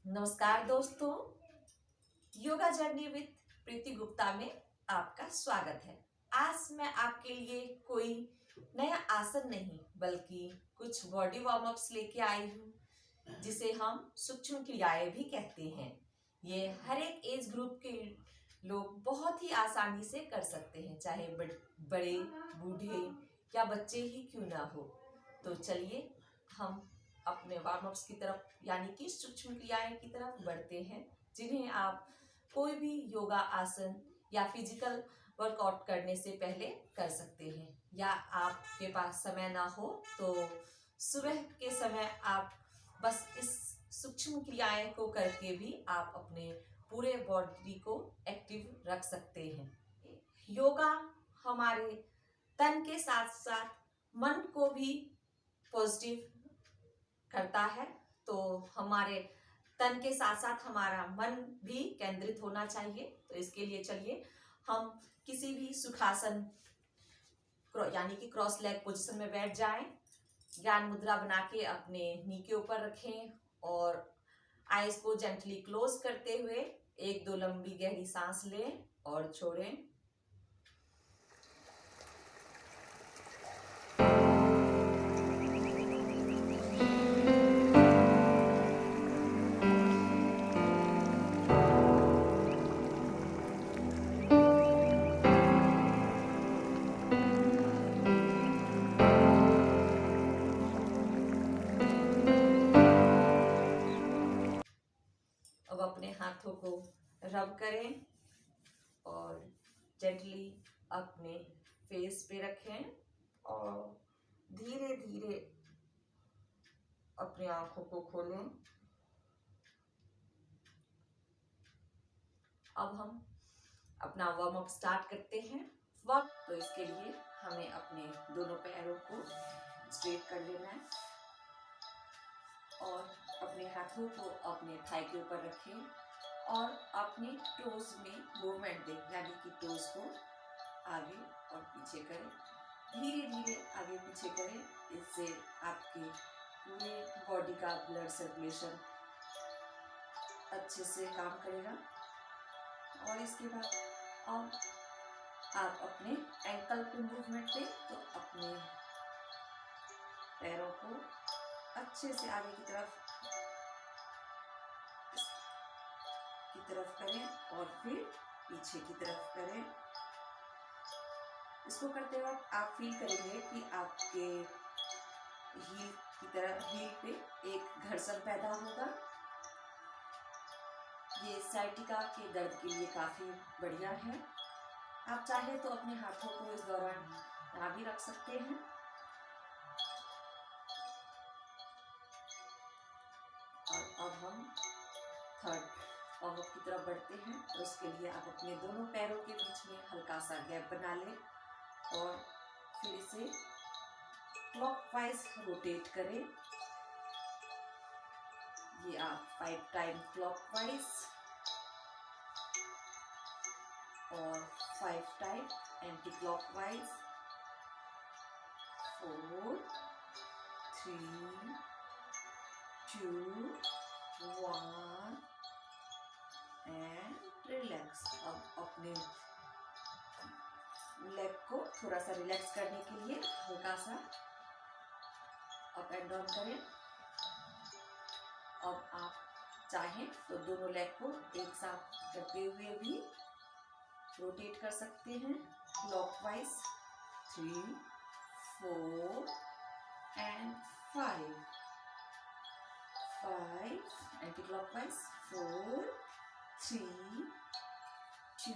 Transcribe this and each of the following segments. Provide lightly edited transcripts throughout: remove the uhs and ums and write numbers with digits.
नमस्कार दोस्तों, yoga journey with प्रीति गुप्ता में आपका स्वागत है। आज मैं आपके लिए कोई नया आसन नहीं बल्कि कुछ बॉडी वार्म अप्स लेके आई हूँ जिसे हम सूक्ष्म क्रियाएं भी कहते हैं। ये हर एक एज ग्रुप के लोग बहुत ही आसानी से कर सकते हैं, चाहे बड़े बूढ़े या बच्चे ही क्यों ना हो। तो चलिए हम अपने वार्म अप्स की तरफ यानी कि सूक्ष्म क्रियाएं की तरफ बढ़ते हैं, जिन्हें आप कोई भी योगा आसन या फिजिकल वर्कआउट करने से पहले कर सकते हैं। या आपके पास समय ना हो तो सुबह के समय आप बस इस सूक्ष्म क्रियाएं को करके भी आप अपने पूरे बॉडी को एक्टिव रख सकते हैं। योगा हमारे तन के साथ साथ मन को भी पॉजिटिव करता है, तो हमारे तन के साथ साथ हमारा मन भी केंद्रित होना चाहिए। तो इसके लिए चलिए हम किसी भी सुखासन यानी कि क्रॉस लेग पोजीशन में बैठ जाएं। ज्ञान मुद्रा बना के अपने नी के ऊपर रखें और आईज को जेंटली क्लोज करते हुए एक दो लंबी गहरी सांस लें और छोड़ें। अब अपने हाथों को रब करें और जेंटली अपने फेस पे रखें और धीरे धीरे अपनी आंखों को खोलें। अब हम अपना वार्म अप स्टार्ट करते हैं। तो इसके लिए हमें अपने दोनों पैरों को स्ट्रेट कर लेना है और अपने हाथों को अपने थाई के ऊपर रखें और अपने टोज में मूवमेंट दें, यानी कि टोज को आगे और पीछे करें। धीरे धीरे आगे पीछे करें, इससे आपके पूरे बॉडी का ब्लड सर्कुलेशन अच्छे से काम करेगा। और इसके बाद अब आप अपने एंकल पे मूवमेंट दें, तो अपने पैरों को अच्छे से आगे की तरफ करें और फिर पीछे की तरफ करें। इसको करते वक्त आप फील करेंगे कि आपके हील पे एक घर्षण पैदा होगा। ये साइटिका के दर्द के लिए काफी बढ़िया है। आप चाहे तो अपने हाथों को इस दौरान यहाँ भी रख सकते हैं। और अब हम थर्ड वार्म अप की तरफ बढ़ते हैं। तो उसके लिए आप अपने दोनों पैरों के बीच में हल्का सा गैप बना लें और फिर इसे क्लॉकवाइज रोटेट करें। ये आप 5 टाइम क्लॉकवाइज और 5 time anti clockwise. 4 3 2 1 and relax. अब अपने लेग को थोड़ा सा रिलैक्स करने के लिए हल्का सा अप एंड डाउन करें। अब आप चाहें तो दोनों लेग को एक साथ करते हुए भी रोटेट कर सकते हैं clockwise. 3 4 and 5 anti clockwise. 4 3 2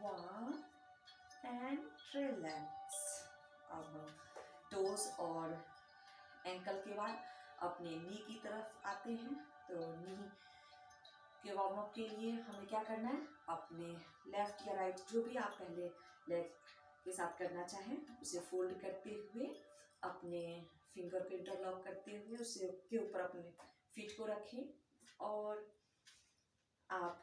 1 and relax. अब टोज और एंकल के बाद अपने नी की तरफ आते हैं। तो नी के वार्म अप के लिए हमें क्या करना है, अपने लेफ्ट या राइट जो भी आप पहले लेग के साथ करना चाहें उसे फोल्ड करते हुए अपने फिंगर को इंटरलॉक करते हुए उसे के ऊपर अपने फीट को रखें और आप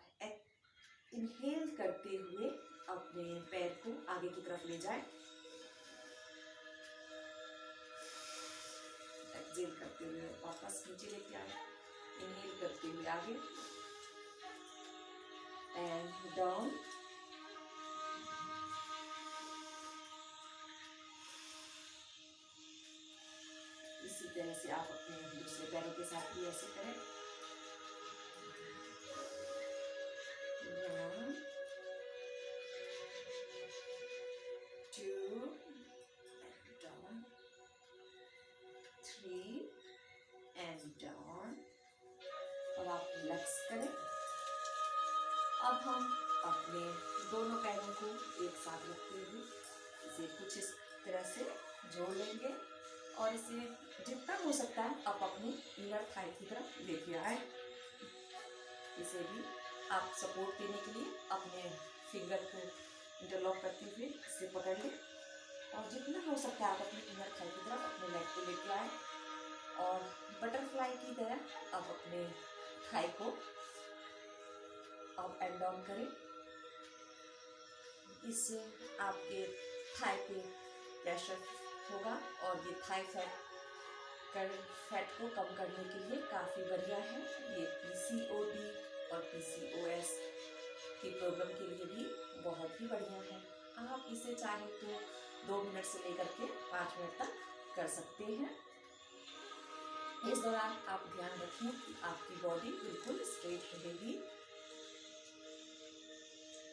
इनहेल करते हुए अपने पैर को आगे की तरफ ले जाएं। एक्सहेल करते हुए वापस नीचे लेके आए। इनहेल करते हुए आगे एंड डाउन। इसी तरह से आप अपने दूसरे पैरों के साथ भी ऐसे करें। 1 2 and down, 3 and down। अब आप रिलैक्स करें। अब हम अपने दोनों पैरों को एक साथ रखते हुए इसे कुछ इस तरह से जोड़ लेंगे और इसे जितना हो सकता है आप अपनी इनर थाई की तरफ लेके आए। इसे भी आप सपोर्ट देने के लिए अपने फिंगर को इंटरलॉक करते हुए इसे पकड़ लें और जितना हो सकता है आप अपनी इनर थाई की तरफ अपने लेग को लेके आए और बटरफ्लाई की तरह आप अपने थाई को अप एंड डाउन करें। इससे आपके थाई पे प्रेशर होगा और ये थाई फैट को कम करने के लिए काफ़ी बढ़िया है। ये PCOD और PCOS की प्रॉब्लम के लिए भी बहुत ही बढ़िया है। आप इसे चाहे तो 2 मिनट से लेकर के 5 मिनट तक कर सकते हैं। इस दौरान आप ध्यान रखें कि आपकी बॉडी बिल्कुल स्ट्रेट रहेगी।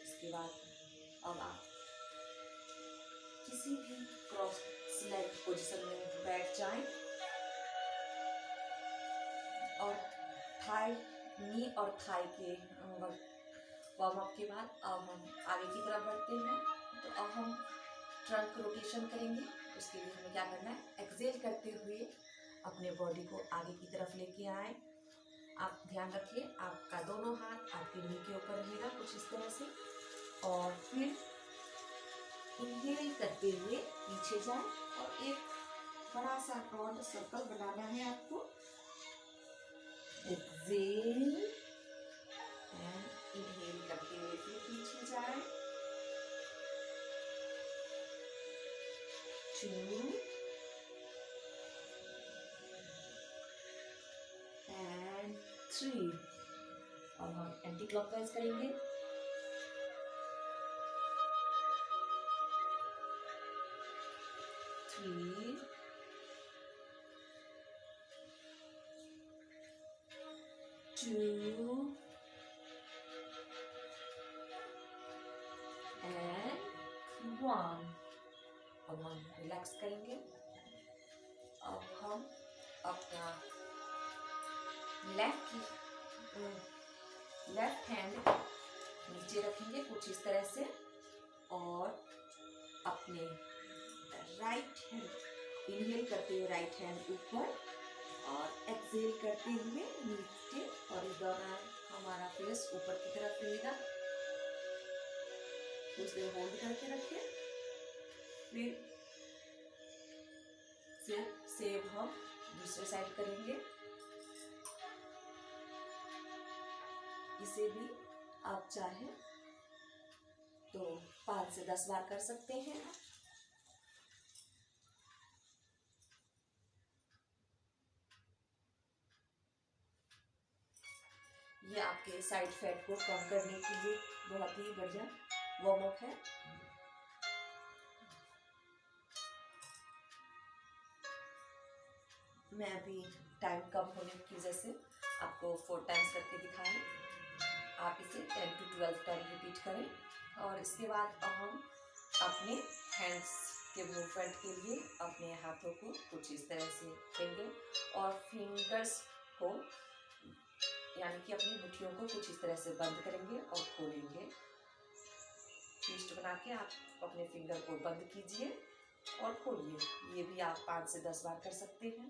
इसके बाद अब आप किसी भी क्रॉस लेग पोजीशन में बैठ जाएं और थाई नी और थाई के वार्म अप के बाद अब हम आगे की तरफ बढ़ते हैं। तो अब हम ट्रंक रोटेशन करेंगे। उसके लिए हमें क्या करना है, एक्सहेल करते हुए अपने बॉडी को आगे की तरफ लेके आए। आप ध्यान रखिए आपका दोनों हाथ आपके नी के ऊपर रहेगा कुछ इस तरह से और फिर इनहेल करते हुए पीछे जाए और एक बड़ा सा राउंड सर्कल बनाना है आपको। एक्सहेल एंड इनहेल करते हुए फिर पीछे जाए। 2 and 3। अब हम एंटी क्लॉकवाइज करेंगे। 3 2 and 1। अब हम रिलैक्स करेंगे। अब हम अपना लेफ्ट हैंड नीचे रखेंगे कुछ इस तरह से और अपने राइट हैंड इनहेल करते हुए राइट हैंड ऊपर और एक्सहेल करते हुए नीचे और इस दौरान हमारा फेस ऊपर की तरफ रहेगा। उसे होल्ड करके रखें। फिर सेम हम दूसरे साइड करेंगे। इसे भी आप चाहें तो 5 से 10 बार कर सकते हैं। ये आपके साइड फैट को कम करने के लिए बहुत ही बढ़िया वार्म अप है। मैं अभी टाइम कम होने की वजह से आपको 4 टाइम्स करके दिखाएं। आप इसे 10 to 12 टाइम रिपीट करें और इसके बाद अब हम अपने हैंड्स के मूवमेंट के लिए अपने हाथों को कुछ इस तरह से लेंगे और फिंगर्स को यानी कि अपनी मुट्ठियों को कुछ इस तरह से बंद करेंगे और खोलेंगे। ट्विस्ट बना के आप अपने फिंगर को बंद कीजिए और खोलिए। ये भी आप 5 से 10 बार कर सकते हैं।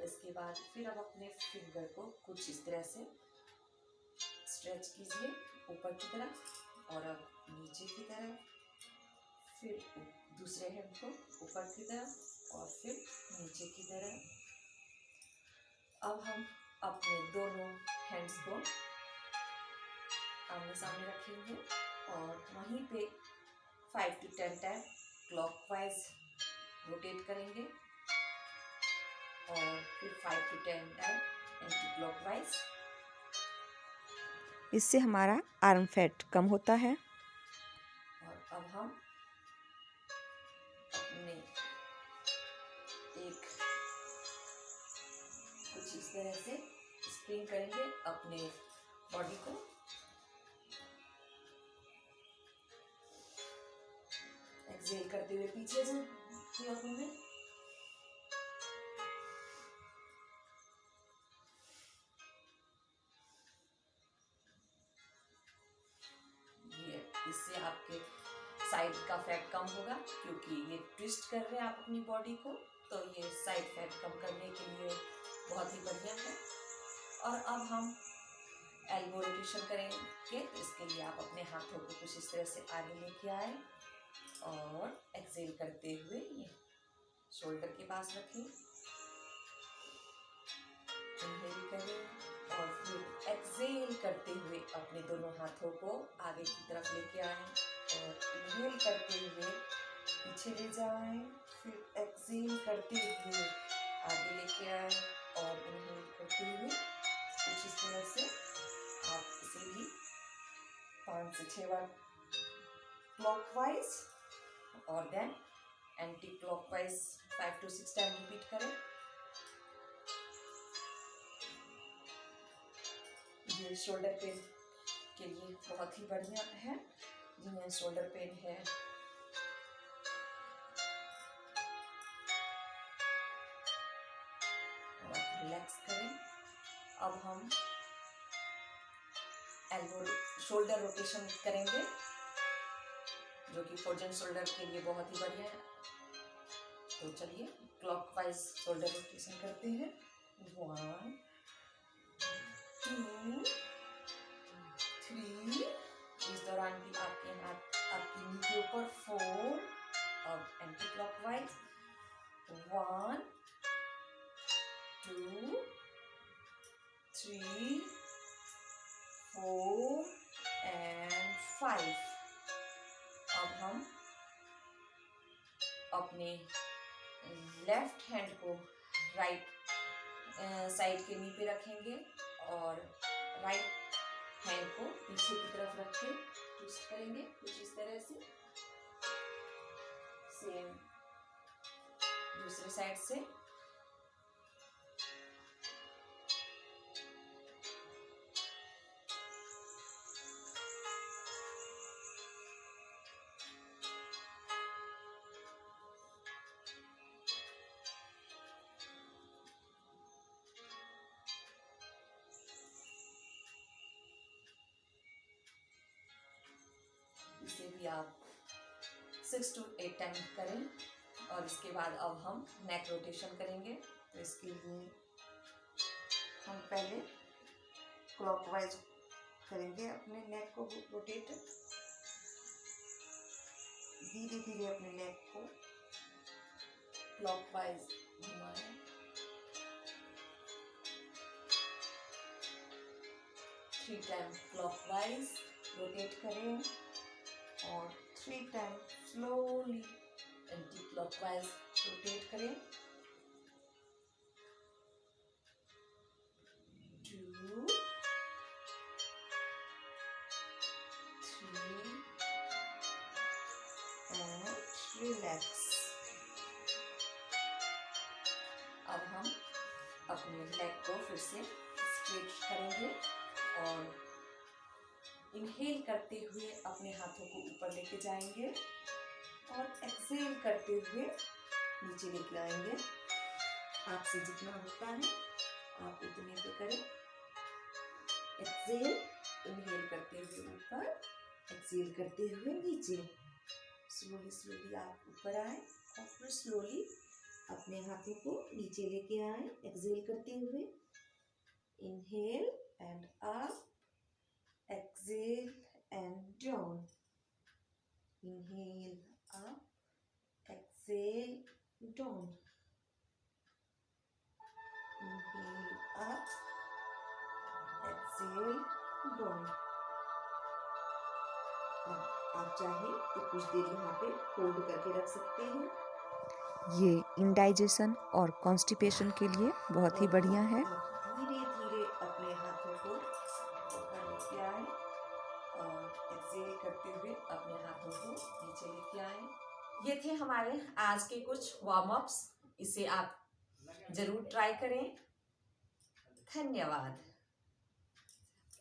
इसके बाद फिर आप अपने फिंगर को कुछ इस तरह से स्ट्रेच कीजिए ऊपर की तरफ और अब नीचे की तरफ, फिर दूसरे हैंड को ऊपर की तरफ और फिर नीचे की तरफ। अब हम अपने दोनों हैंड्स को आमने सामने रखेंगे और वहीं पे 5 to 10 टाइम क्लॉकवाइज रोटेट करेंगे और फिर 5 to 10 टाइम एंटी क्लॉकवाइज। इससे हमारा आर्म फैट कम होता है। और अब हम अपने एक कुछ इस तरह से स्प्रिंग करेंगे अपने बॉडी को। एक्सहेल करते हुए पीछे से में इससे आपके साइड का फैट कम होगा, क्योंकि ये ट्विस्ट कर रहे हैं आप अपनी बॉडी को, तो ये साइड फैट कम करने के लिए बहुत ही बढ़िया है। और अब हम एल्बो रोटेशन करेंगे, तो इसके लिए आप अपने हाथों को कुछ इस तरह से आगे लेके आए और एक्सहेल करते हुए ये शोल्डर के पास रखें, इनहेल करें और फिर एक्सहेल करते हुए अपने दोनों हाथों को आगे की तरफ लेके आए और इनहेल करते हुए पीछे ले जाएं, फिर एक्सहेल करते हुए आगे लेके आए और इनहेल करते हुए कुछ इस तरह से आप इसे भी 5 से 6 बार क्लॉकवाइज और then anti clockwise 5 to 6 time repeat करें। ये शोल्डर पेन के लिए बहुत ही बढ़िया है। जिन्हें शोल्डर पेन है और रिलैक्स करें। अब हम एल्बो शोल्डर रोटेशन करेंगे, जो कि फोर्जन शोल्डर के लिए बहुत ही बढ़िया है। तो चलिए क्लॉकवाइज शोल्डर रोटेशन करते हैं। 1 2 3, इस दौरान भी आपके हाथ आपकी नी के ऊपर 4। अब एंटी क्लॉकवाइज 1 2 3 4 and 5। अब हम अपने लेफ्ट हैंड को राइट साइड के नी पे रखेंगे और राइट हैंड को पीछे की तरफ रख के ट्विस्ट करेंगे कुछ इस तरह से। सेम दूसरे साइड से। इसे भी आप 6 to 8 टाइम करें। और इसके बाद अब हम नेक रोटेशन करेंगे। तो इसके लिए हम पहले क्लॉकवाइज करेंगे, अपने नेक को रोटेट। धीरे धीरे अपने नेक को क्लॉकवाइज घुमाएं। 3 टाइम क्लॉकवाइज रोटेट करें और 3 time slowly anti clockwise rotate करें। 2 3 and रिलैक्स। अब हम अपने लेग को फिर से स्ट्रेट करेंगे और इनहेल करते हुए अपने हाथों को ऊपर लेके जाएंगे और एक्सहेल करते हुए नीचे लेके आएंगे। आपसे जितना होता है आप उतने पे करें। एक्सहेल, इनहेल करते हुए ऊपर, एक्सहेल करते हुए नीचे। स्लोली स्लोली आप ऊपर आए और फिर स्लोली अपने हाथों को नीचे लेके आए। एक्सहेल करते हुए inhale and up, exhale and down, inhale up, exhale down, inhale up, exhale down। अब आप चाहे तो कुछ देर यहाँ पे होल्ड करके रख सकते हैं। ये इंडाइजेशन और कॉन्स्टिपेशन के लिए बहुत ही बढ़िया है। धीरे धीरे अपने हाथों को ऊपर लेके आए और एक्सेल करते हुए अपने हाथों को नीचे लेके आए। ये थे हमारे आज के कुछ वार्म अप्स। इसे आप जरूर ट्राई करें। धन्यवाद।